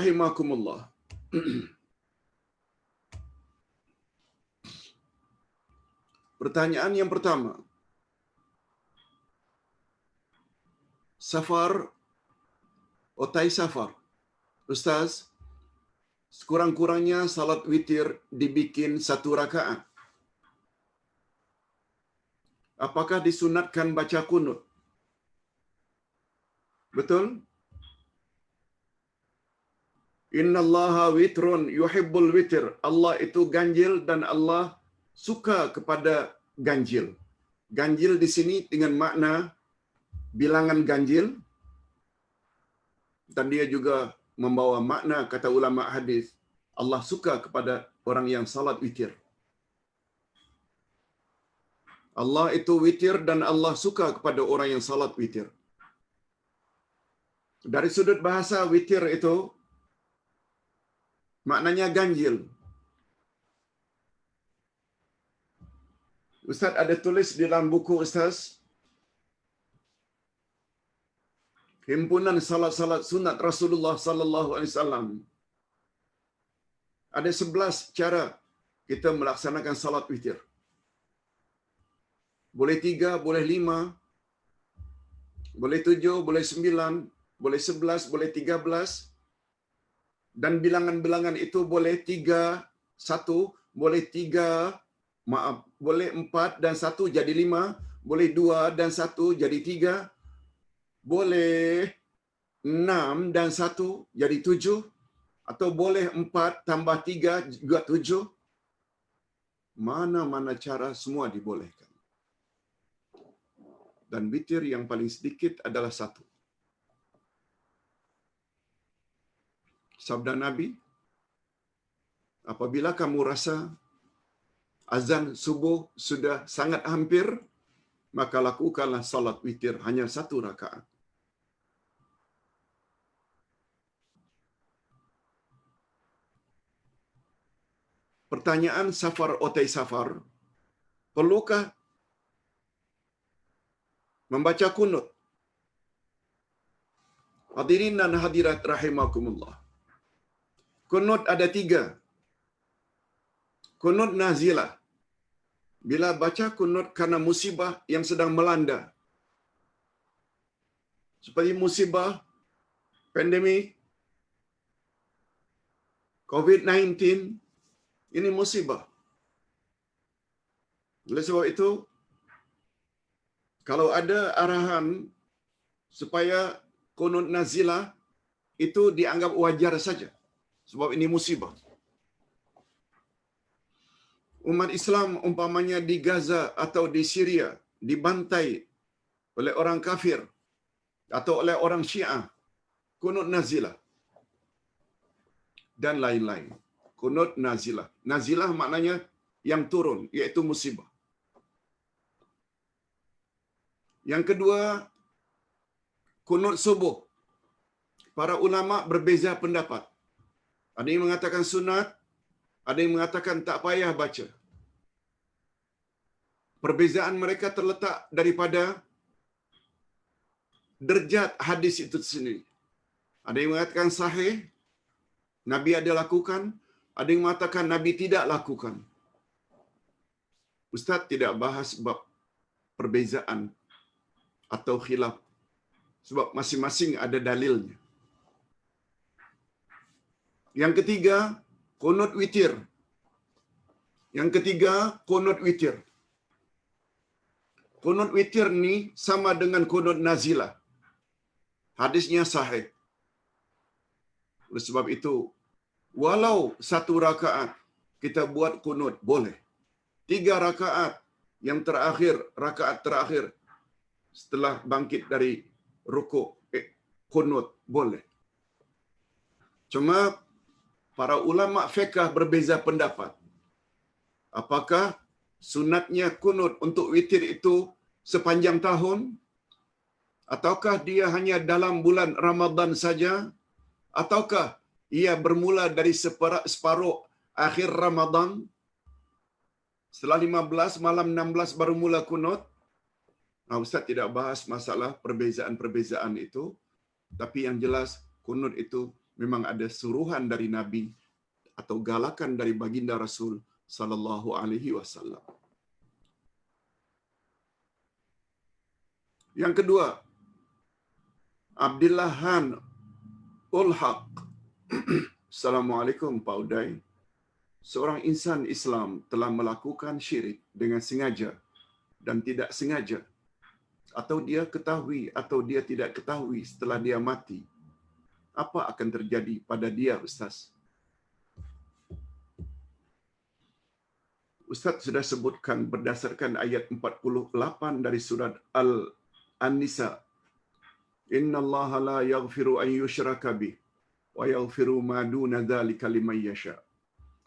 rahimakumullah. Pertanyaan yang pertama. Safar otai safar. Ustaz, sekurang-kurangnya salat witir dibikin 1 rakaat. Apakah disunatkan baca kunut? Betul? Innallaha witrun yuhibbul witir. Allah itu ganjil dan Allah suka kepada ganjil. Ganjil di sini dengan makna bilangan ganjil, dan dia juga membawa makna, kata ulama hadis, Allah suka kepada orang yang salat witir. Allah itu witir dan Allah suka kepada orang yang salat witir. Dari sudut bahasa, witir itu maknanya ganjil. Ustaz ada tulis di dalam buku Ustaz, Himpunan Salat-salat Sunat Rasulullah sallallahu alaihi wasallam. Ada 11 cara kita melaksanakan salat witir. Boleh 3, boleh 5, boleh 7, boleh 9, boleh 11, boleh 13. Dan bilangan-bilangan itu boleh 3, 1, boleh 3, boleh 4 dan 1 jadi 5, boleh 2 dan 1 jadi 3, boleh 6 dan 1 jadi 7, atau boleh 4 tambah 3 juga 7. Mana-mana cara semua dibolehkan. Dan witir yang paling sedikit adalah 1. Sabda Nabi, apabila kamu rasa azan subuh sudah sangat hampir, maka lakukanlah salat witir hanya 1 rakaat. Pertanyaan safar otai safar, perlukah membaca kunut? Hadirin dan hadirat rahimakumullah. Kunut ada 3. Kunut nazilah. Bila baca kunut karena musibah yang sedang melanda. Seperti musibah pandemik, COVID-19, ini musibah. Oleh sebab itu, kalau ada arahan supaya kunut nazilah, itu dianggap wajar saja. Sebab ini musibah. Umat Islam umpamanya di Gaza atau di Syria dibantai oleh orang kafir atau oleh orang Syiah, kunut nazilah dan lain-lain. Kunut nazilah. Nazilah maknanya yang turun, iaitu musibah. Yang kedua, kunut subuh. Para ulama berbeza pendapat. Ada yang mengatakan sunat, ada yang mengatakan tak payah baca. Perbezaan mereka terletak daripada derajat hadis itu sendiri. Ada yang mengatakan sahih, Nabi ada lakukan, ada yang mengatakan Nabi tidak lakukan. Ustaz tidak bahas bab perbezaan atau khilaf, sebab masing-masing ada dalilnya. Yang ketiga, kunut witir. Yang ketiga, kunut witir. Kunut witir ni sama dengan kunut nazilah. Hadisnya sahih. Oleh sebab itu, walau 1 rakaat kita buat kunut, boleh. 3 rakaat yang terakhir, rakaat terakhir setelah bangkit dari rukuk, kunut, boleh. Cuma para ulama fiqh berbeza pendapat. Apakah sunatnya kunut untuk witir itu sepanjang tahun? Ataukah dia hanya dalam bulan Ramadan saja? Ataukah ia bermula dari separuh akhir Ramadan? Setelah 15, malam 16 baru mula kunut? Ustaz tidak bahas masalah perbezaan-perbezaan itu. Tapi yang jelas, kunut itu memang ada suruhan dari Nabi atau galakan dari baginda Rasul sallallahu alaihi wasallam. Yang kedua, Abdullah Han Ulhaq. Assalamualaikum Pak Uday. Seorang insan Islam telah melakukan syirik dengan sengaja dan tidak sengaja, atau dia ketahui atau dia tidak ketahui setelah dia mati. Apa akan terjadi pada dia, Ustaz? Ustaz sudah sebutkan berdasarkan ayat 48 dari surat An-Nisa. Innallaha la yaghfiru an yushraka bih wa yaghfiru ma duna dzalika liman yasha.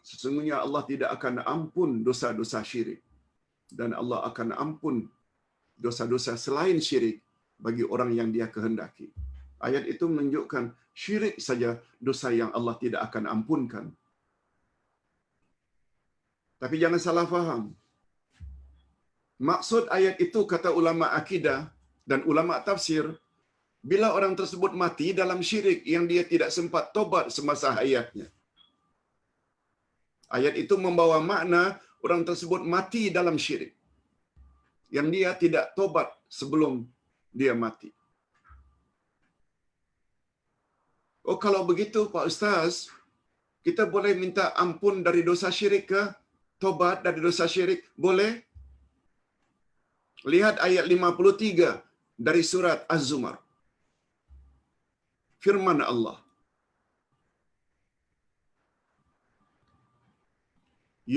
Sesungguhnya Allah tidak akan ampun dosa-dosa syirik, dan Allah akan ampun dosa-dosa selain syirik bagi orang yang Dia kehendaki. Ayat itu menunjukkan syirik saja dosa yang Allah tidak akan ampunkan. Tapi jangan salah faham. Maksud ayat itu, kata ulama akidah dan ulama tafsir, bila orang tersebut mati dalam syirik yang dia tidak sempat tobat semasa hayatnya. Ayat itu membawa makna orang tersebut mati dalam syirik yang dia tidak tobat sebelum dia mati. Oh, kalau begitu Pak Ustaz, kita boleh minta ampun dari dosa syirik ke? Tobat dari dosa syirik? Boleh. Lihat ayat 53 dari surat Az-Zumar. Firman Allah.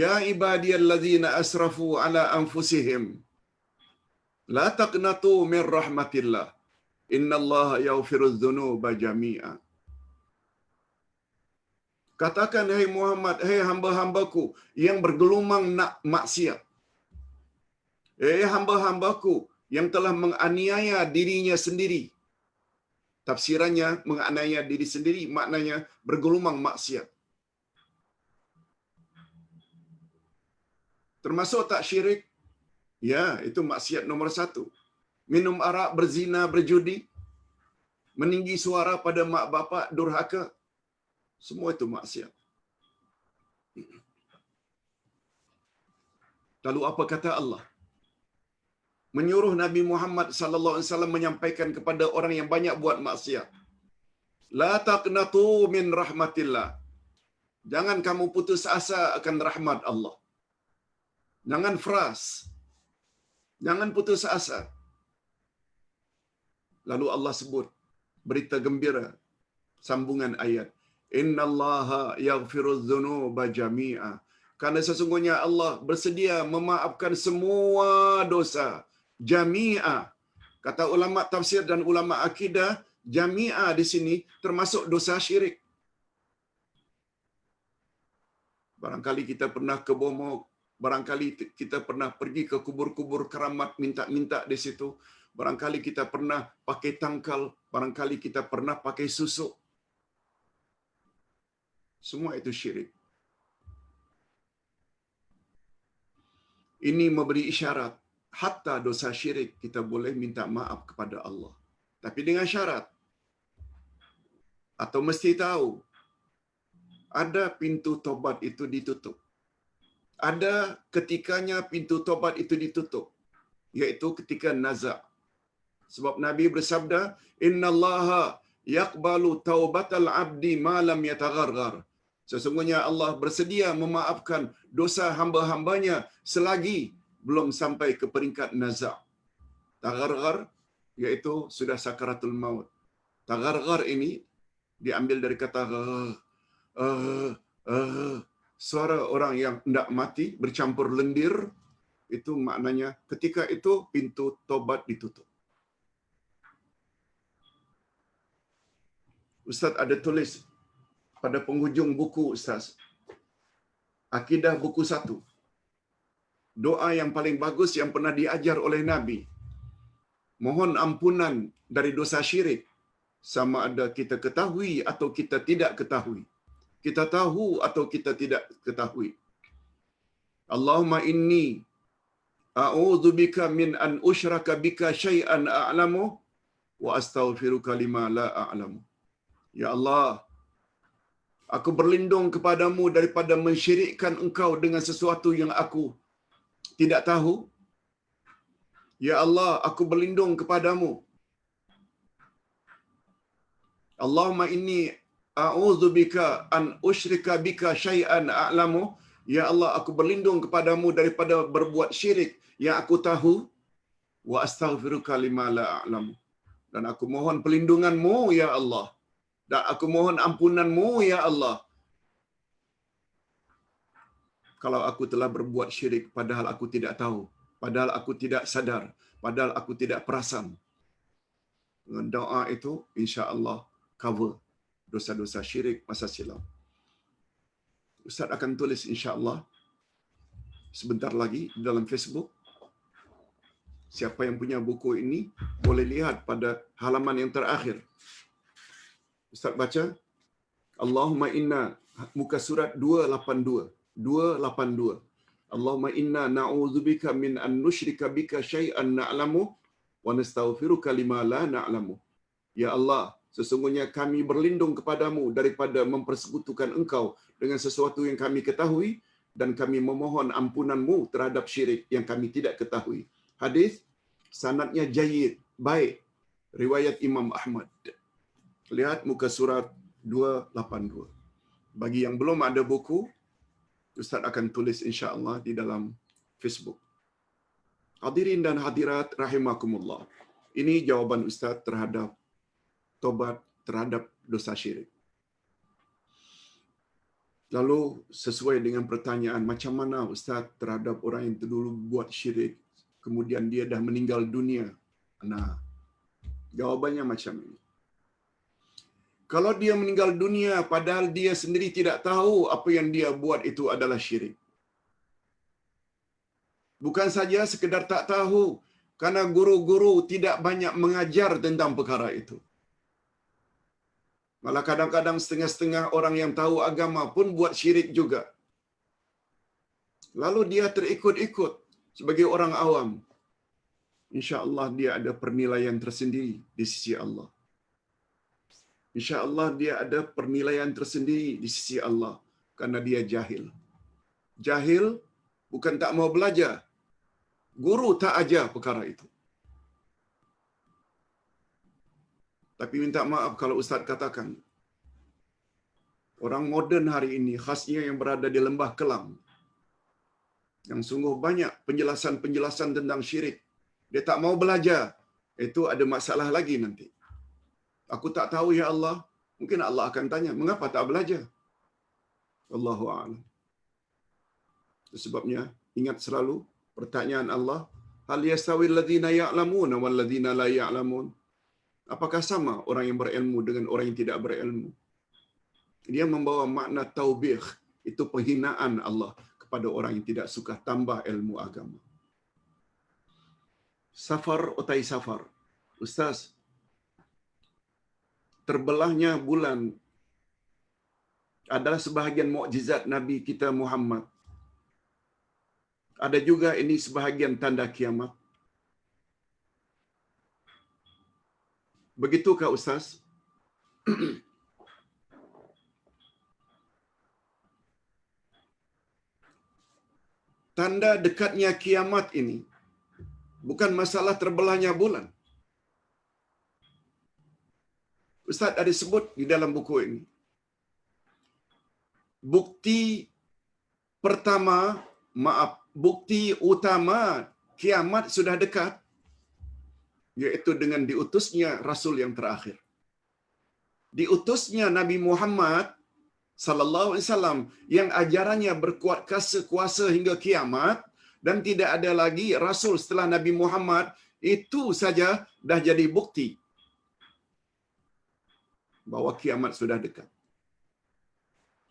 Ya ibadiyalladzina asrafu ala anfusihim la taqnatu min rahmatillah innallaha yaghfirudz dzunuba jami'a. Katakan, hai Muhammad, hai hamba-hambaku yang bergelumang nak maksiat, hai hamba-hambaku yang telah menganiaya dirinya sendiri. Tafsirannya menganiaya diri sendiri, maknanya bergelumang maksiat. Termasuk tak syirik? Ya, itu maksiat nomor 1. Minum arak, berzina, berjudi, meninggi suara pada mak bapak, durhaka. Semua itu maksiat. Lalu apa kata Allah? Menyuruh Nabi Muhammad sallallahu alaihi wasallam menyampaikan kepada orang yang banyak buat maksiat. La taqnatu min rahmatillah. Jangan kamu putus asa akan rahmat Allah. Jangan fras. Jangan putus asa. Lalu Allah sebut berita gembira sambungan ayat. Innallaha yaghfirudz dzunuba jami'a. Karena sesungguhnya Allah bersedia memaafkan semua dosa. Jami'a. Kata ulama tafsir dan ulama akidah, jami'a di sini termasuk dosa syirik. Barangkali kita pernah ke Bomo, barangkali kita pernah pergi ke kubur-kubur keramat minta-minta di situ. Barangkali kita pernah pakai tangkal, barangkali kita pernah pakai susuk. Semua itu syirik. Ini memberi isyarat, hatta dosa syirik kita boleh minta maaf kepada Allah. Tapi dengan syarat, atau mesti tahu, ada pintu tobat itu ditutup. Ada ketikanya pintu tobat itu ditutup, yaitu ketika nazak. Sebab Nabi bersabda, innallaha yaqbalu taubatal abdi ma lam yatagharghar. Sesungguhnya Allah bersedia memaafkan dosa hamba-hambanya selagi belum sampai ke peringkat nazak. Tagharghar iaitu sudah sakaratul maut. Tagharghar ini diambil dari kata suara orang yang hendak mati bercampur lendir. Itu maknanya ketika itu pintu tobat ditutup. Ustaz ada tulis pada penghujung buku Ustaz, Akidah buku 1, doa yang paling bagus yang pernah diajar oleh Nabi. Mohon ampunan dari dosa syirik, sama ada kita ketahui atau kita tidak ketahui. Kita tahu atau kita tidak ketahui. Allahumma inni a'udzubika min an usyraka bika syai'an a'lamu wa astaghfiruka lima la a'lamu. Ya Allah, Aku berlindung kepadamu daripada mensyirikkan engkau dengan sesuatu yang aku tidak tahu. Ya Allah, aku berlindung kepadamu. Allahumma inni a'udzubika an usyrika bika syai'an a'lamu. Ya Allah, aku berlindung kepadamu daripada berbuat syirik yang aku tahu. Wa astaghfiruka lima la a'lamu. Dan aku mohon perlindunganmu, ya Allah. Dan aku mohon ampunanmu, ya Allah. Kalau aku telah berbuat syirik padahal aku tidak tahu, padahal aku tidak sadar, padahal aku tidak perasan. Dengan doa itu, insya-Allah cover dosa-dosa syirik masa silam. Ustaz akan tulis insya-Allah sebentar lagi dalam Facebook. Siapa yang punya buku ini boleh lihat pada halaman yang terakhir. Ustaz baca, Allahumma inna, muka surat 282. 282. Allahumma inna na'udzubika min an nusyrika bika syai'an na'lamu wa nastaghfiruka lima la na'lamu. Ya Allah, sesungguhnya kami berlindung kepadamu daripada mempersekutukan engkau dengan sesuatu yang kami ketahui dan kami memohon ampunanmu terhadap syirik yang kami tidak ketahui. Hadis sanadnya jayyid, baik, riwayat Imam Ahmad. Lihat muka surat 282. Bagi yang belum ada buku, Ustaz akan tulis insya-Allah di dalam Facebook. Hadirin dan hadirat rahimakumullah. Ini jawaban Ustaz terhadap tobat terhadap dosa syirik. Lalu sesuai dengan pertanyaan, macam mana Ustaz terhadap orang yang dulu buat syirik, kemudian dia dah meninggal dunia? Nah, jawabannya macam ini. Kalau dia meninggal dunia padahal dia sendiri tidak tahu apa yang dia buat itu adalah syirik. Bukan saja sekedar tak tahu, karena guru-guru tidak banyak mengajar tentang perkara itu. Malah kadang-kadang setengah-setengah orang yang tahu agama pun buat syirik juga. Lalu dia terikut-ikut sebagai orang awam. Insya-Allah dia ada penilaian tersendiri di sisi Allah. Insya-Allah dia ada penilaian tersendiri di sisi Allah karena dia jahil. Jahil bukan tak mau belajar. Guru tak ajar perkara itu. Tapi minta maaf kalau Ustaz katakan, orang moden hari ini, khasnya yang berada di Lembah Kelang, yang sungguh banyak penjelasan-penjelasan tentang syirik, dia tak mau belajar, itu ada masalah lagi nanti. Aku tak tahu ya Allah. Mungkin Allah akan tanya, mengapa tak belajar? Wallahu a'lam. Sebabnya ingat selalu pertanyaan Allah, hal yastawi alladhina ya'lamuna wal ladzina la ya'lamun? Apakah sama orang yang berilmu dengan orang yang tidak berilmu? Dia membawa makna taubih, itu penghinaan Allah kepada orang yang tidak suka tambah ilmu agama. Safar utai safar. Ustaz, terbelahnya bulan adalah sebahagian mukjizat Nabi kita Muhammad. Ada juga ini sebahagian tanda kiamat. Begitukah Ustaz? Tanda dekatnya kiamat ini bukan masalah terbelahnya bulan. Ustaz ada sebut di dalam buku ini. Bukti utama kiamat sudah dekat, yaitu dengan diutusnya Rasul yang terakhir. Diutusnya Nabi Muhammad sallallahu alaihi wasallam yang ajarannya berkuat kuasa hingga kiamat, dan tidak ada lagi Rasul setelah Nabi Muhammad, itu saja dah jadi bukti bahwa kiamat sudah dekat.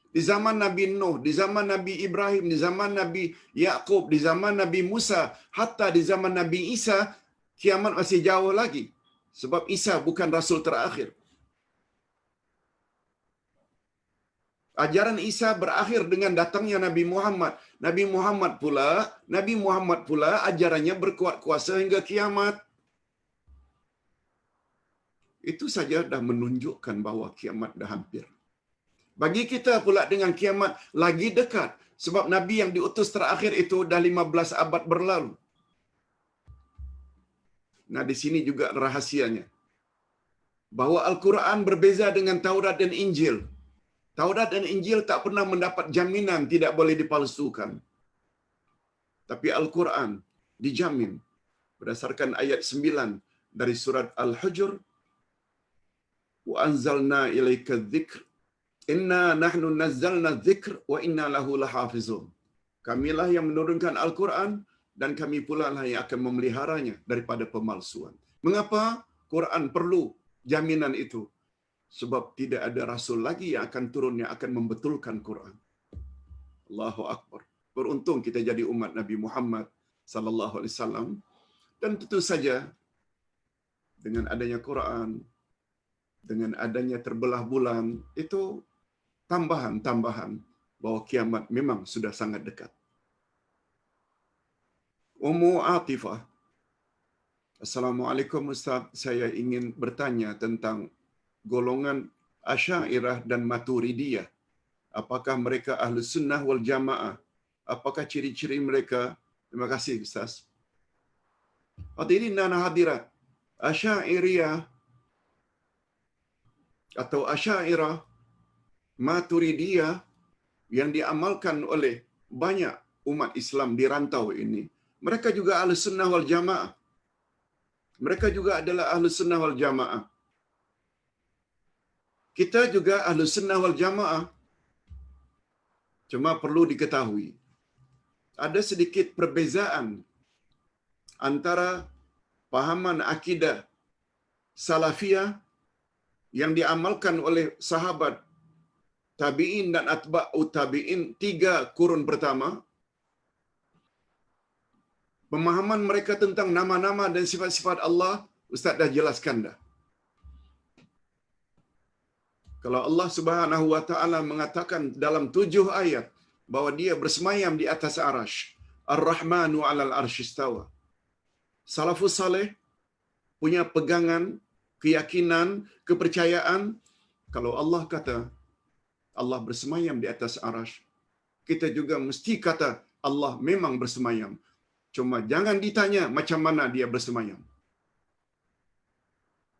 Di zaman Nabi Nuh, di zaman Nabi Ibrahim, di zaman Nabi Yaqub, di zaman Nabi Musa, hatta di zaman Nabi Isa, kiamat masih jauh lagi. Sebab Isa bukan Rasul terakhir. Ajaran Isa berakhir dengan datangnya Nabi Muhammad. Nabi Muhammad pula ajarannya berkuat kuasa hingga kiamat. Itu saja dah menunjukkan bahawa kiamat dah hampir. Bagi kita pula dengan kiamat lagi dekat. Sebab Nabi yang diutus terakhir itu dah 15 abad berlalu. Nah, di sini juga rahasianya. Bahawa Al-Quran berbeza dengan Taurat dan Injil. Taurat dan Injil tak pernah mendapat jaminan tidak boleh dipalsukan. Tapi Al-Quran dijamin berdasarkan ayat 9 dari surat Al-Hujr, wa anzalna ilaika dzikr inna nahnu nazzalna dzikr wa inna lahu lahafizun. Kamilah yang menurunkan Al-Quran dan kami pula lah yang akan memeliharanya daripada pemalsuan. Mengapa Quran perlu jaminan itu? Sebab tidak ada rasul lagi yang akan turun yang akan membetulkan Quran. Allahu Akbar. Beruntung kita jadi umat Nabi Muhammad sallallahu alaihi wasallam. Dan tentu saja dengan adanya Quran, dengan adanya terbelah bulan, itu tambahan-tambahan bahawa kiamat memang sudah sangat dekat. Ummu Atifah. Assalamualaikum Ustaz, saya ingin bertanya tentang golongan Asy'ariyah dan Maturidiyah. Apakah mereka Ahlus Sunnah wal Jamaah? Apakah ciri-ciri mereka? Terima kasih Ustaz. Hadirin dan hadirat, Asy'ariyah atau Asy'ariyah Maturidiyah yang diamalkan oleh banyak umat Islam di rantau ini, mereka juga Ahlus Sunnah wal Jamaah. Mereka juga adalah Ahlus Sunnah wal Jamaah. Kita juga Ahlus Sunnah wal Jamaah. Cuma perlu diketahui, ada sedikit perbezaan antara pahaman akidah Salafiyah yang diamalkan oleh sahabat, tabi'in dan atba'u tabi'in 3 kurun pertama. Pemahaman mereka tentang nama-nama dan sifat-sifat Allah, Ustaz dah jelaskan dah. Kalau Allah Subhanahu wa taala mengatakan dalam 7 ayat bahwa dia bersemayam di atas arasy, Ar-Rahmanu 'alal arsy istawa. Salafus saleh punya pegangan, keyakinan, kepercayaan kalau Allah kata Allah bersemayam di atas arasy, kita juga mesti kata Allah memang bersemayam. Cuma jangan ditanya macam mana dia bersemayam.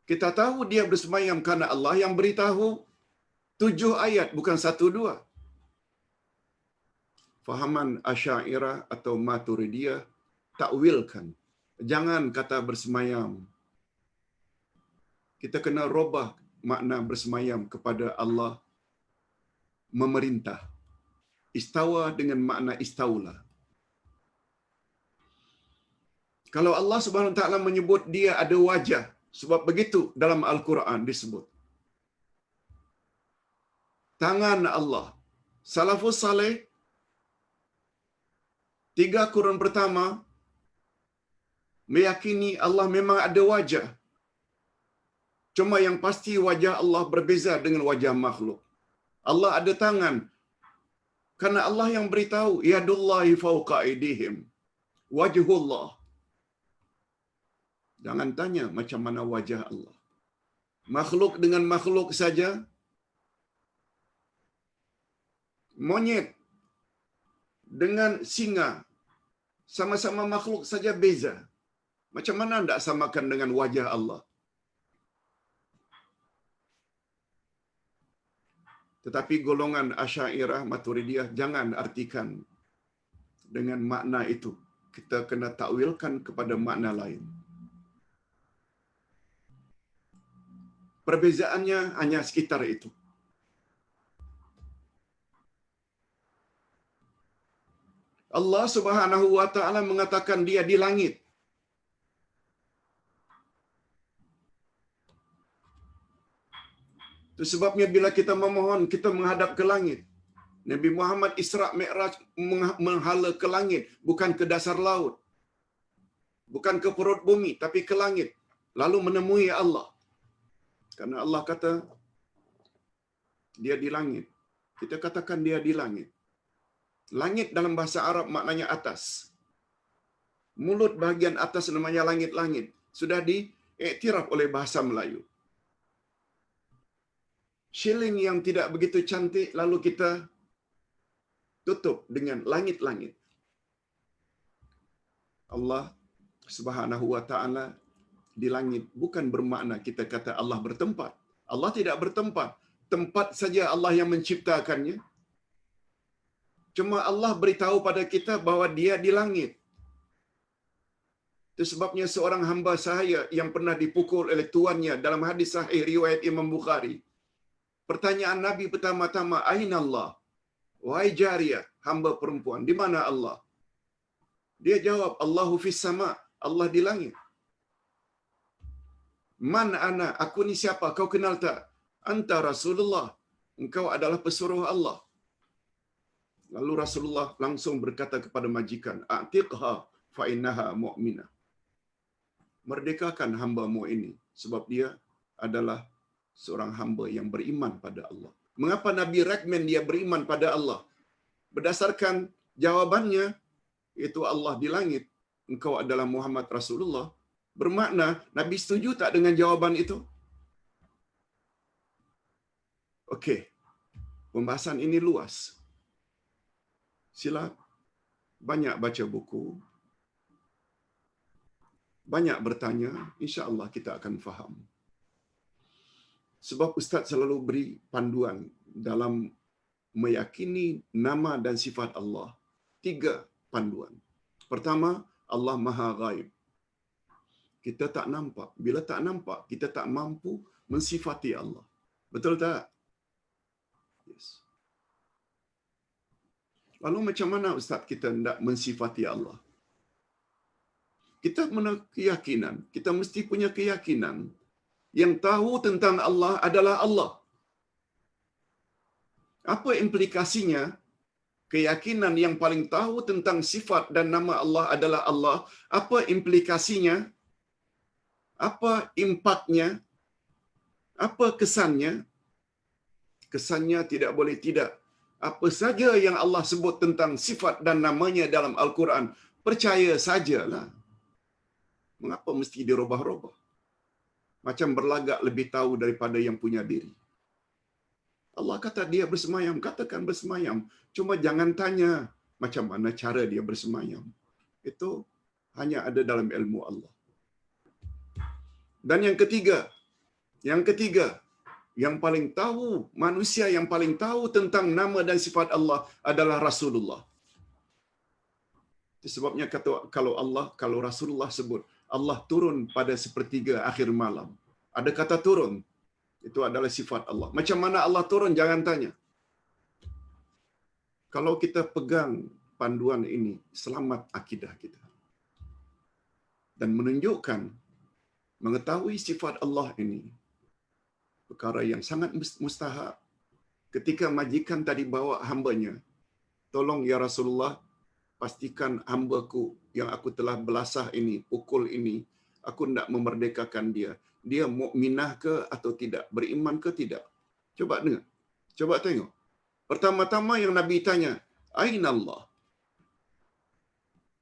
Kita tahu dia bersemayam karena Allah yang beritahu 7 ayat, bukan 1 2. Fahaman Asy'ariyah atau Maturidiyah takwilkan. Jangan kata bersemayam. Kita kena robah makna bersemayam kepada Allah memerintah. Istawa dengan makna istaula. Kalau Allah Subhanahu wa taala menyebut dia ada wajah, sebab begitu dalam Al-Quran disebut. Tangan Allah. Salafus saleh 3 kurun pertama meyakini Allah memang ada wajah. Cuma yang pasti wajah Allah berbeza dengan wajah makhluk. Allah ada tangan. Karena Allah yang beritahu, yadullahi fawqa aydihim. Wajhullah. Jangan tanya macam mana wajah Allah. Makhluk dengan makhluk saja. Monyet dengan singa sama-sama makhluk saja beza. Macam mana tidak samakan dengan wajah Allah? Tetapi golongan Asy'ariyah Maturidiyah jangan artikan dengan makna itu. Kita kena takwilkan kepada makna lain. Perbezaannya hanya sekitar itu. Allah Subhanahu wa taala mengatakan dia di langit. Itu sebabnya bila kita memohon, kita menghadap ke langit. Nabi Muhammad Isra Mi'raj menghala ke langit, bukan ke dasar laut. Bukan ke perut bumi, tapi ke langit. Lalu menemui Allah. Karena Allah kata, dia di langit. Kita katakan dia di langit. Langit dalam bahasa Arab maknanya atas. Mulut bahagian atas namanya langit-langit. Sudah diiktiraf oleh bahasa Melayu. shilling yang tidak begitu cantik lalu kita tutup dengan langit-langit. Allah Subhanahu wa taala di langit bukan bermakna kita kata Allah bertempat. Allah tidak bertempat. Tempat saja Allah yang menciptakannya. Cuma Allah beritahu pada kita bahwa dia di langit. Itu sebabnya seorang hamba sahaya yang pernah dipukul oleh tuannya dalam hadis sahih riwayat Imam Bukhari. Pertanyaan Nabi pertama-tama, "Aina Allah?" Wahai jariyah, hamba perempuan, di mana Allah? Dia jawab, "Allahu fis sama." Allah di langit. "Man ana?" Aku ni siapa? Kau kenal tak? "Anta Rasulullah." Engkau adalah pesuruh Allah. Lalu Rasulullah langsung berkata kepada majikan, "A'tiqha fa innaha mu'minah." Merdekakan hamba-Mu ini sebab dia adalah seorang hamba yang beriman pada Allah. Mengapa Nabi recommend dia beriman pada Allah? Berdasarkan jawabannya, itu Allah di langit, engkau adalah Muhammad Rasulullah. Bermakna Nabi setuju tak dengan jawaban itu? Okey. Pembahasan ini luas. Sila banyak baca buku, banyak bertanya, insya-Allah kita akan faham. Sebab Ustaz selalu beri panduan dalam meyakini nama dan sifat Allah. 3 panduan. Pertama, Allah Maha Ghaib. Kita tak nampak. Bila tak nampak, kita tak mampu mensifati Allah. Betul tak? Yes. Lalu macam mana Ustaz kita hendak mensifati Allah? Kita punya keyakinan, kita mesti punya keyakinan yang tahu tentang Allah adalah Allah. Apa implikasinya? Keyakinan yang paling tahu tentang sifat dan nama Allah adalah Allah. Apa implikasinya? Apa impaknya? Apa kesannya? Kesannya tidak boleh tidak. Apa saja yang Allah sebut tentang sifat dan namanya dalam Al-Quran, percaya sajalah. Mengapa mesti dirubah-rubah? Macam berlagak lebih tahu daripada yang punya diri. Allah kata dia bersemayam, katakan bersemayam. Cuma jangan tanya macam mana cara dia bersemayam. Itu hanya ada dalam ilmu Allah. Dan yang ketiga, yang paling tahu, manusia yang paling tahu tentang nama dan sifat Allah adalah Rasulullah. Itu sebabnya kata kalau Rasulullah sebut, Allah turun pada sepertiga akhir malam. Ada kata turun. Itu adalah sifat Allah. Macam mana Allah turun? Jangan tanya. Kalau kita pegang panduan ini, selamat akidah kita. Dan menunjukkan, mengetahui sifat Allah ini, perkara yang sangat mustahak. Ketika majikan tadi bawa hambanya, tolong ya Rasulullah, pastikan hambaku yang aku telah belasah ini, pukul ini, aku hendak memerdekakan dia. Dia mukminah ke atau tidak? Beriman ke tidak? Coba dengar. Coba tengok. Pertama-tama yang Nabi tanya, Aina Allah?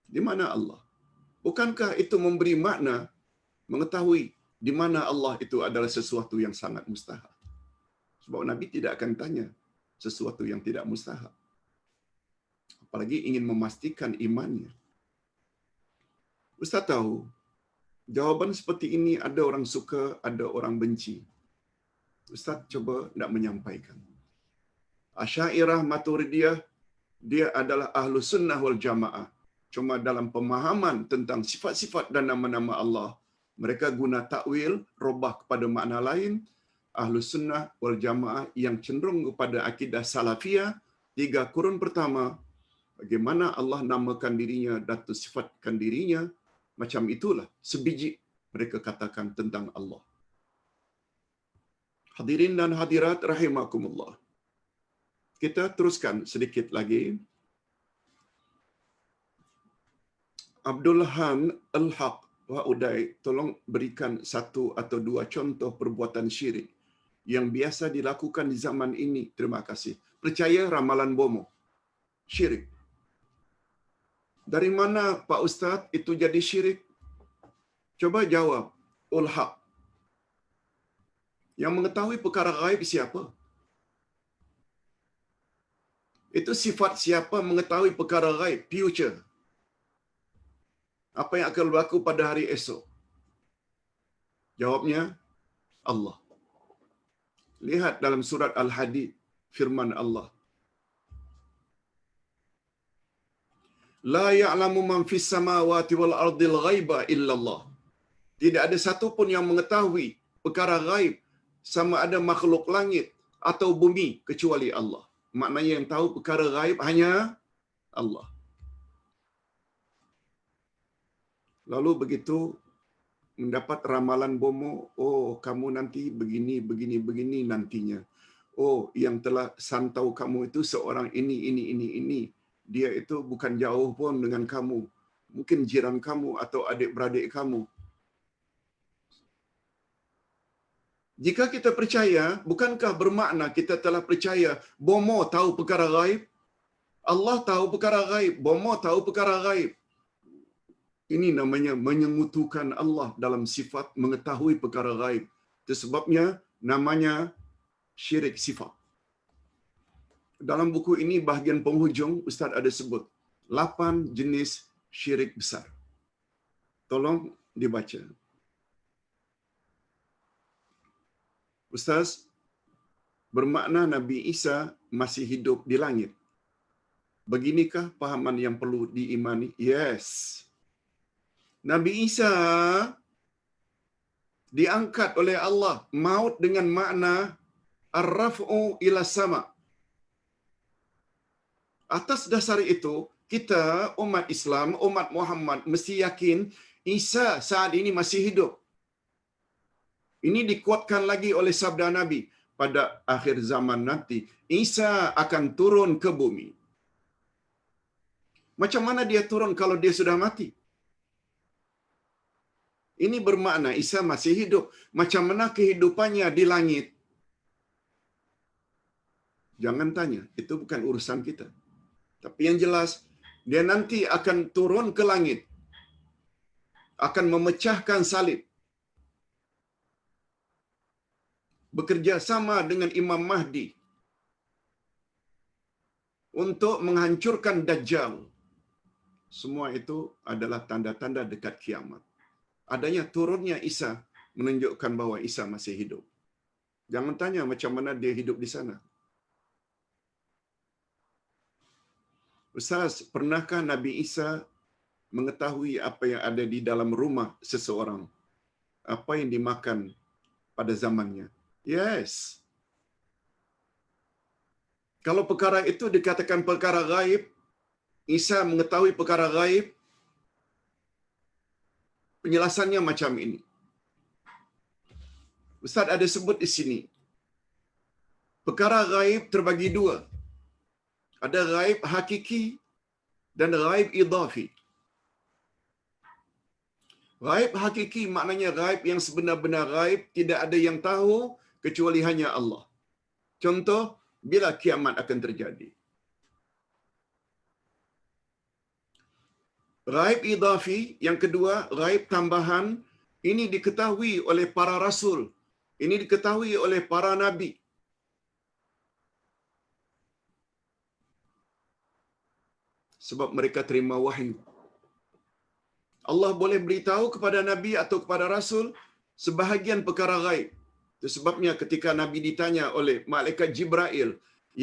Di mana Allah? Bukankah itu memberi makna mengetahui di mana Allah itu adalah sesuatu yang sangat mustahak? Sebab Nabi tidak akan tanya sesuatu yang tidak mustahak. Apalagi ingin memastikan imannya. Ustaz tahu, jawapan seperti ini ada orang suka, ada orang benci. Ustaz cuba nak menyampaikan. Asy'ariyah Maturidiyah, dia adalah ahlu sunnah wal jamaah. Cuma dalam pemahaman tentang sifat-sifat dan nama-nama Allah, mereka guna takwil, robah kepada makna lain. Ahlu sunnah wal jamaah yang cenderung kepada akidah salafiyah, 3 kurun pertama, bagaimana Allah namakan dirinya dan sifatkan dirinya, macam itulah sebiji mereka katakan tentang Allah. Hadirin dan hadirat rahimakumullah. Kita teruskan sedikit lagi. Abdul Han Al-Haq wa Uday, tolong berikan 1 atau 2 contoh perbuatan syirik yang biasa dilakukan di zaman ini. Terima kasih. Percaya ramalan bomo. Syirik. Dari mana Pak Ustaz itu jadi syirik? Coba jawab. Al-Haq. Yang mengetahui perkara gaib siapa? Itu sifat siapa mengetahui perkara ghaib, future. Apa yang akan berlaku pada hari esok? Jawabnya, Allah. Lihat dalam surat Al-Hadid, firman Allah. La ya'lamu man fis samawati wal ardil ghaiba illallah. Tidak ada satu pun yang mengetahui perkara ghaib, sama ada makhluk langit atau bumi, kecuali Allah. Maknanya yang tahu perkara ghaib hanya Allah. Lalu begitu mendapat ramalan bomo, oh kamu nanti begini, begini, begini nantinya. Oh, yang telah santau kamu itu seorang ini. Dia itu bukan jauh pun dengan kamu. Mungkin jiran kamu atau adik-beradik kamu. Jika kita percaya, bukankah bermakna kita telah percaya bomo tahu perkara ghaib? Allah tahu perkara ghaib, bomo tahu perkara ghaib. Ini namanya menyengutukan Allah dalam sifat mengetahui perkara ghaib. Itu sebabnya namanya syirik sifat. Dalam buku ini bahagian penghujung Ustaz ada sebut 8 jenis syirik besar. Tolong dibaca. Ustaz, bermakna Nabi Isa masih hidup di langit. Beginikah pahaman yang perlu diimani? Yes. Nabi Isa diangkat oleh Allah maut dengan makna ar-raf'u ila sama. Atas dasar itu, kita umat Islam, umat Muhammad mesti yakin Isa saat ini masih hidup. Ini dikuatkan lagi oleh sabda Nabi, pada akhir zaman nanti Isa akan turun ke bumi. Macam mana dia turun kalau dia sudah mati? Ini bermakna Isa masih hidup. Macam mana kehidupannya di langit? Jangan tanya, itu bukan urusan kita. Tapi yang jelas, dia nanti akan turun ke langit. Akan memecahkan salib. Bekerja sama dengan Imam Mahdi untuk menghancurkan Dajjal. Semua itu adalah tanda-tanda dekat kiamat. Adanya turunnya Isa menunjukkan bahwa Isa masih hidup. Jangan tanya macam mana dia hidup di sana. Ustaz, pernahkah Nabi Isa mengetahui apa yang ada di dalam rumah seseorang? Apa yang dimakan pada zamannya? Yes. Kalau perkara itu dikatakan perkara gaib, Isa mengetahui perkara gaib, penjelasannya macam ini. Ustaz ada sebut di sini. Perkara gaib terbagi dua. Ada gaib hakiki dan gaib idhafi. Gaib hakiki maknanya gaib yang sebenar-benar gaib, tidak ada yang tahu kecuali hanya Allah. Contoh, bila kiamat akan terjadi. Gaib idhafi, yang kedua, gaib tambahan, ini diketahui oleh para rasul. Ini diketahui oleh para nabi. Sebab mereka terima wahyu. Allah boleh beritahu kepada nabi atau kepada rasul sebahagian perkara gaib. Itu sebabnya ketika nabi ditanya oleh malaikat Jibril,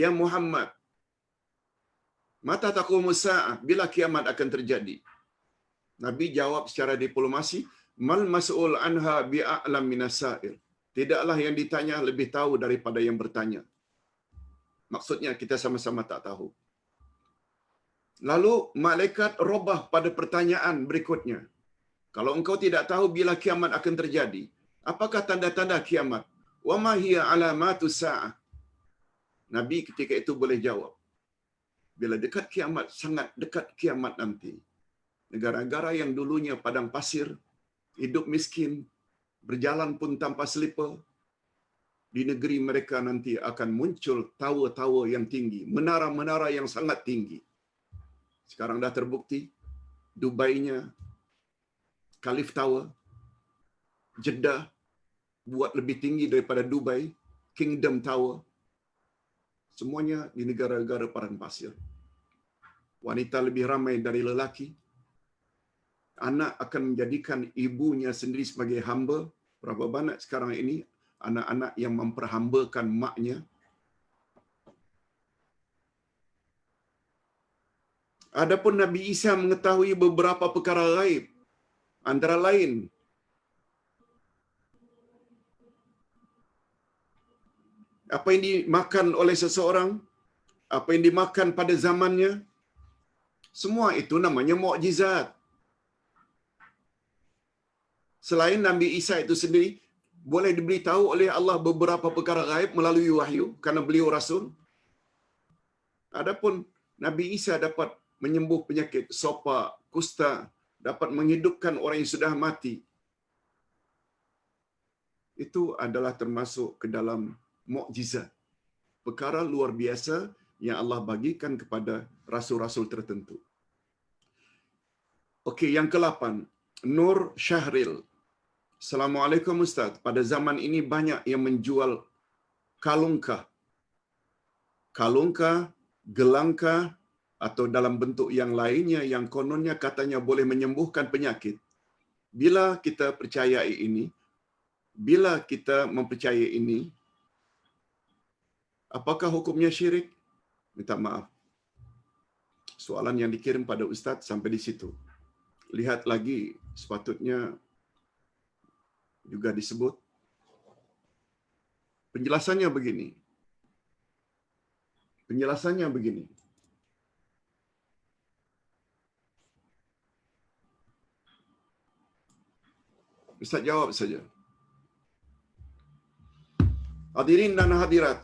"Ya Muhammad, mata taqumus saah, bila kiamat akan terjadi?" Nabi jawab secara diplomasi, "Mal mas'ul anha bi'a'lam minas sa'il." Tidaklah yang ditanya lebih tahu daripada yang bertanya. Maksudnya kita sama-sama tak tahu. Lalu malaikat robah pada pertanyaan berikutnya. Kalau engkau tidak tahu bila kiamat akan terjadi, apakah tanda-tanda kiamat? Wa ma hiya alamatus saah? Nabi ketika itu boleh jawab. Bila dekat kiamat, sangat dekat kiamat nanti. Negara-negara yang dulunya padang pasir, hidup miskin, berjalan pun tanpa selipar, di negeri mereka nanti akan muncul tower-tower yang tinggi, menara-menara yang sangat tinggi. Sekarang dah terbukti, Dubai-nya, Khalif Tower, Jeddah buat lebih tinggi daripada Dubai, Kingdom Tower. Semuanya di negara-negara padang pasir. Wanita lebih ramai dari lelaki. Anak akan menjadikan ibunya sendiri sebagai hamba. Berapa banyak sekarang ini anak-anak yang memperhambakan maknya. Adapun Nabi Isa mengetahui beberapa perkara gaib. Antara lain, apa yang dimakan oleh seseorang, apa yang dimakan pada zamannya, semua itu namanya mukjizat. Selain Nabi Isa itu sendiri, boleh diberitahu oleh Allah beberapa perkara gaib melalui wahyu, karena beliau Rasul. Adapun Nabi Isa dapat menyembuh penyakit sopa, kusta, dapat menghidupkan orang yang sudah mati. Itu adalah termasuk ke dalam mukjizat. Perkara luar biasa yang Allah bagikan kepada rasul-rasul tertentu. Okey, yang ke-8, Nur Syahril. Assalamualaikum Ustaz. Pada zaman ini banyak yang menjual kalungkah, gelangkah, atau dalam bentuk yang lainnya yang kononnya katanya boleh menyembuhkan penyakit. Bila kita percayai ini, bila kita mempercayai ini, apakah hukumnya syirik? Minta maaf. Soalan yang dikirim pada Ustaz sampai di situ. Lihat lagi, sepatutnya juga disebut. Penjelasannya begini. Ustaz jawab saja. Hadirin dan hadirat,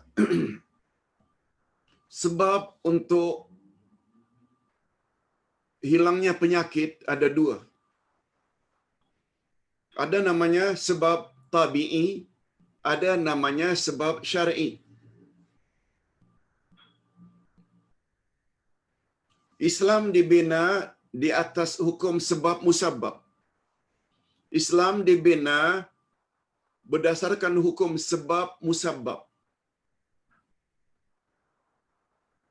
sebab untuk hilangnya penyakit ada dua. Ada namanya sebab tabi'i, ada namanya sebab syar'i. Islam dibina di atas hukum sebab musabab. Islam dibina berdasarkan hukum sebab musabab.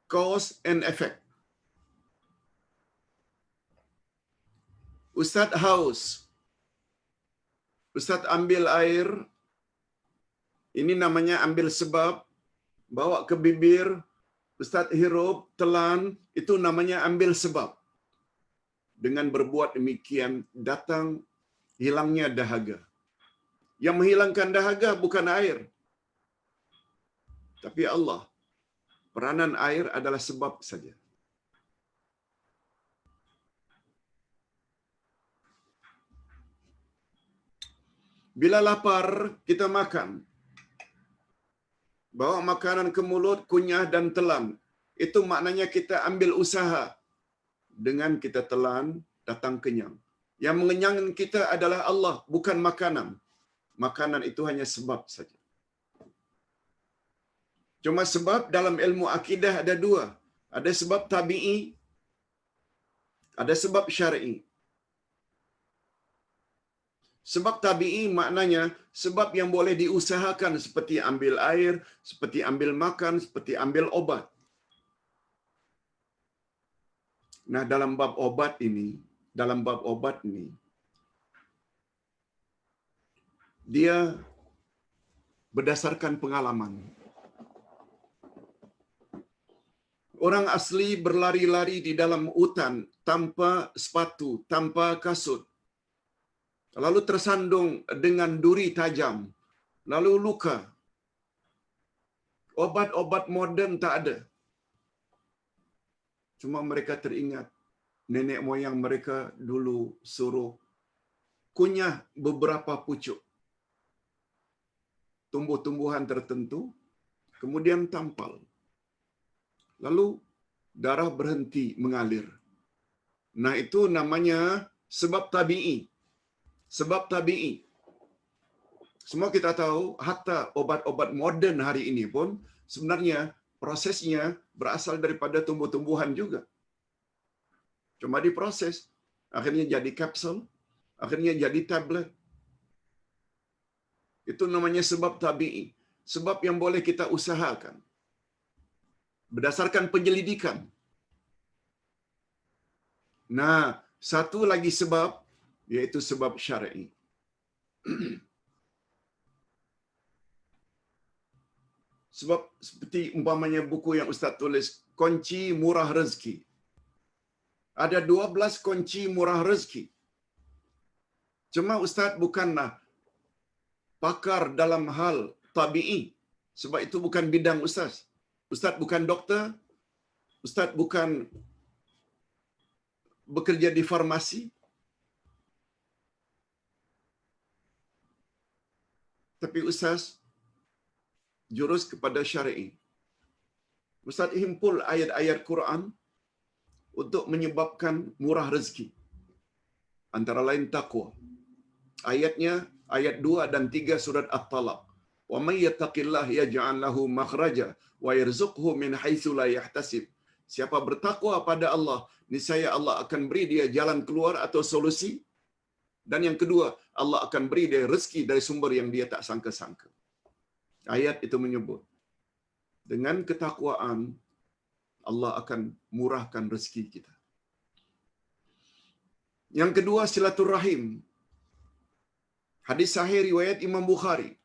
Cause and effect. Ustaz haus. Ustaz ambil air. Ini namanya ambil sebab. Bawa ke bibir. Ustaz hirup, telan. Itu namanya ambil sebab. Dengan berbuat demikian, datang hilangnya dahaga. Yang menghilangkan dahaga bukan air, tapi Allah. Peranan air adalah sebab saja. Bila lapar, kita makan. Bawa makanan ke mulut, kunyah dan telan. Itu maknanya kita ambil usaha. Dengan kita telan, datang kenyang. Yang mengenyangkan kita adalah Allah, bukan makanan. Makanan itu hanya sebab saja. Cuma sebab dalam ilmu akidah ada dua. Ada sebab tabi'i, ada sebab syar'i. Sebab tabi'i maknanya sebab yang boleh diusahakan seperti ambil air, seperti ambil makan, seperti ambil obat. Nah, dalam bab obat ini, dia berdasarkan pengalaman. Orang asli berlari-lari di dalam hutan tanpa sepatu, tanpa kasut. Lalu tersandung dengan duri tajam. Lalu luka. Obat-obat moden tak ada. Cuma mereka teringat nenek moyang mereka dulu suruh kunyah beberapa pucuk tumbuh-tumbuhan tertentu, kemudian tampal. Lalu darah berhenti mengalir. Nah, itu namanya sebab tabi'i. Sebab tabi'i. Semua kita tahu, hatta obat-obat moden hari ini pun sebenarnya prosesnya berasal daripada tumbuh-tumbuhan juga. Cuma diproses. Akhirnya jadi kapsul, akhirnya jadi tablet. Itu namanya sebab tabi'i. Sebab yang boleh kita usahakan. berdasarkan penyelidikan. Nah, satu lagi sebab, yaitu sebab syar'i. Sebab seperti umpamanya buku yang Ustaz tulis, Kunci Murah Rezeki. Ada 12 kunci murah rezeki. Cuma Ustaz bukanlah pakar dalam hal tabi'i. Sebab itu bukan bidang Ustaz. Ustaz bukan doktor. Ustaz bukan bekerja di farmasi. Tapi Ustaz jurus kepada syar'i. Ustaz himpul ayat-ayat Quran untuk menyebabkan murah rezeki. Antara lain taqwa. Ayatnya ayat 2 dan 3 surat At-Talaq. Wa may yattaqillaha yaj'al lahu makhraja wa yarzuqhu min haitsu la yahtasib. Siapa bertakwa pada Allah, niscaya Allah akan beri dia jalan keluar atau solusi. Dan yang kedua, Allah akan beri dia rezeki dari sumber yang dia tak sangka-sangka. Ayat itu menyebut, dengan ketakwaan, Allah akan murahkan rezeki kita. Yang kedua, silaturrahim. Hadis sahih riwayat Imam Bukhari.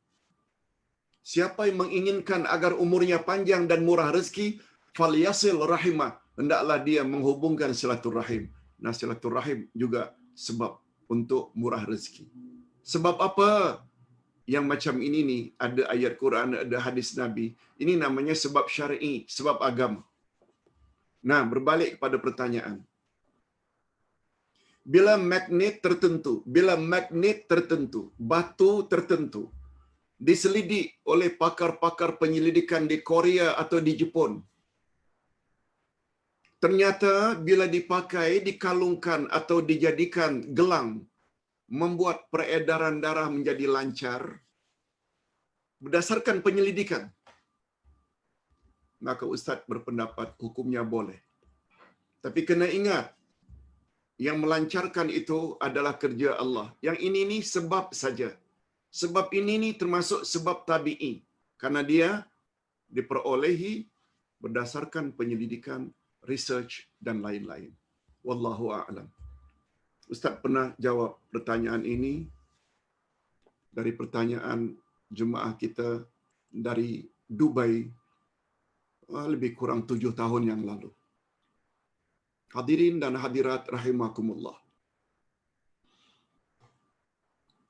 Siapa yang menginginkan agar umurnya panjang dan murah rezeki, falyasil rahimah. Hendaklah dia menghubungkan silaturrahim. Nah, silaturrahim juga sebab untuk murah rezeki. Sebab apa? Yang macam ini nih, ada ayat Quran, ada hadis Nabi. Ini namanya sebab syar'i, sebab agama. Nah, berbalik kepada pertanyaan. Bila magnet tertentu, batu tertentu, diselidik oleh pakar-pakar penyelidikan di Korea atau di Jepun, ternyata bila dipakai, dikalungkan atau dijadikan gelang, membuat peredaran darah menjadi lancar, berdasarkan penyelidikan, maka Ustaz berpendapat hukumnya boleh. Tapi kena ingat, yang melancarkan itu adalah kerja Allah. Yang ini sebab saja. Sebab ini termasuk sebab tabi'i. Karena dia diperolehi berdasarkan penyelidikan, research dan lain-lain. Wallahu a'lam. Ustaz pernah jawab pertanyaan ini dari pertanyaan jemaah kita dari Dubai lebih kurang 7 tahun yang lalu. Hadirin dan hadirat rahimakumullah.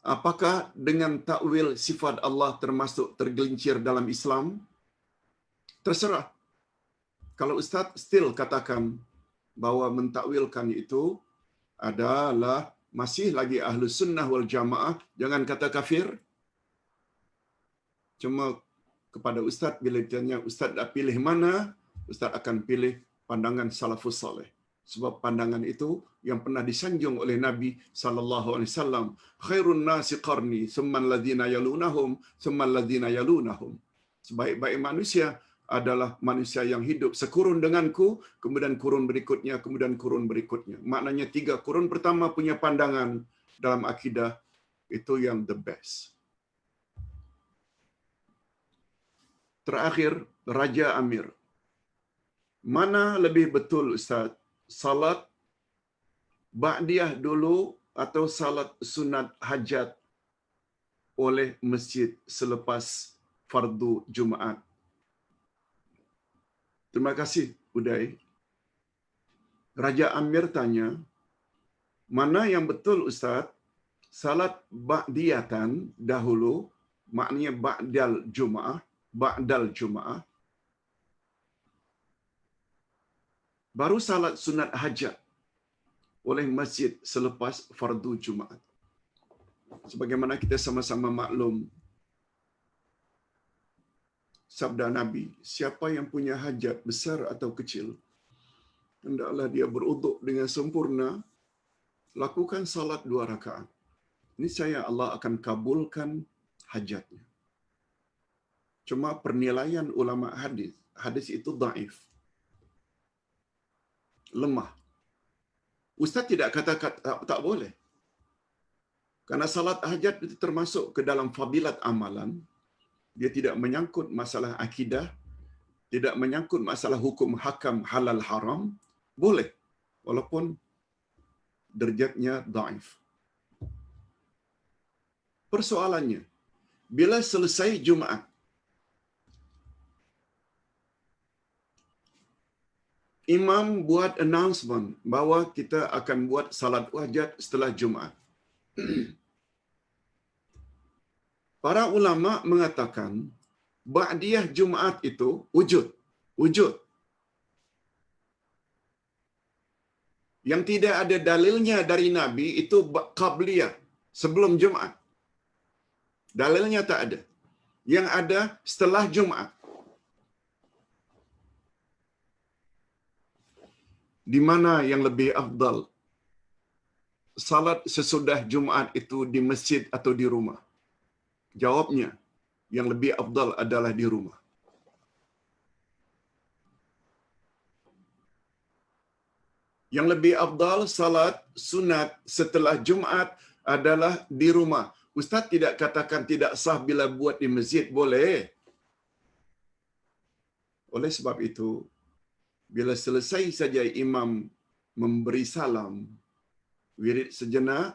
Apakah dengan takwil sifat Allah termasuk tergelincir dalam Islam? Terserah. Kalau Ustaz still katakan bahawa mentakwilkan itu adalah masih lagi ahlu sunnah wal jamaah, jangan kata kafir. Cuma kepada Ustaz, bila ditanya Ustaz dah pilih mana, Ustaz akan pilih pandangan salafus salih. Sebab pandangan itu yang pernah disanjung oleh Nabi sallallahu alaihi wasallam, khairun nasi qarni, thumma alladhina yalunahum, thumma alladhina yalunahum. Sebaik-baik manusia adalah manusia yang hidup sekurun denganku, kemudian kurun berikutnya, kemudian kurun berikutnya. Maknanya 3 kurun pertama punya pandangan dalam akidah itu yang the best. Terakhir, Raja Amir. Mana lebih betul Ustaz? Salat ba'diyah dulu atau salat sunat hajat oleh masjid selepas fardu Jumaat? Terima kasih, Uday. Raja Amir tanya, mana yang betul Ustaz? Salat ba'diyatan dahulu, maknanya ba'dal Jumaah, baru salat sunat hajat oleh masjid selepas fardu Jumaat. Sebagaimana kita sama-sama maklum, sabda Nabi, siapa yang punya hajat besar atau kecil, hendaklah dia beruduk dengan sempurna, lakukan salat 2 rakaat. Niscaya Allah akan kabulkan hajatnya. Cuma penilaian ulama hadis itu dhaif, lemah. Ustaz tidak kata tak boleh. Karena salat hajat itu termasuk ke dalam fadilat amalan. Dia tidak menyangkut masalah akidah, tidak menyangkut masalah hukum hakam halal haram, boleh. Walaupun derajatnya dhaif. Persoalannya, bila selesai Jumaat, imam buat announcement bahawa kita akan buat salat wajib setelah Jumaat. Para ulama mengatakan ba'diyah Jumaat itu wujud. Wujud. Yang tidak ada dalilnya dari Nabi itu qabliyah, sebelum Jumaat. Dalilnya tak ada. Yang ada setelah Jumaat. Di mana yang lebih afdal? Salat sesudah Jumaat itu di masjid atau di rumah? Jawabnya, yang lebih afdal adalah di rumah. Yang lebih afdal salat sunat setelah Jumaat adalah di rumah. Ustaz tidak katakan tidak sah bila buat di masjid, boleh. Oleh sebab itu, bila selesai saja imam memberi salam, wirid sejenak,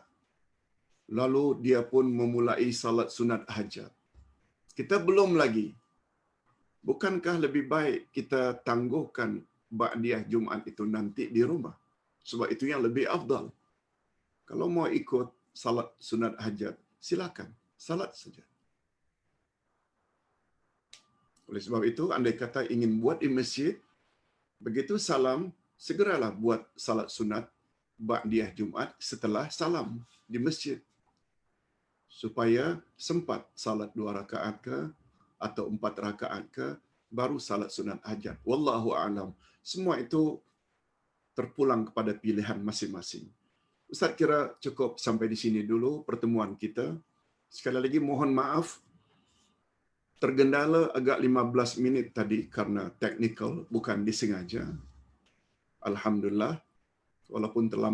lalu dia pun memulai salat sunat hajat. Kita belum lagi. Bukankah lebih baik kita tangguhkan ba'diyah Jumaat itu nanti di rumah? Sebab itu yang lebih afdal. Kalau mau ikut salat sunat hajat, silakan, salat saja. Oleh sebab itu, andai kata ingin buat di masjid, begitu salam, segeralah buat salat sunat ba'diyah Jumaat setelah salam di masjid. Supaya sempat salat 2 rakaat ke atau 4 rakaat ke, baru salat sunat hajat. Wallahu a'lam. Semua itu terpulang kepada pilihan masing-masing. Ustaz kira cukup sampai di sini dulu pertemuan kita. Sekali lagi mohon maaf, tergendala agak 15 minit tadi karena teknikal, bukan disengaja. Alhamdulillah, walaupun telah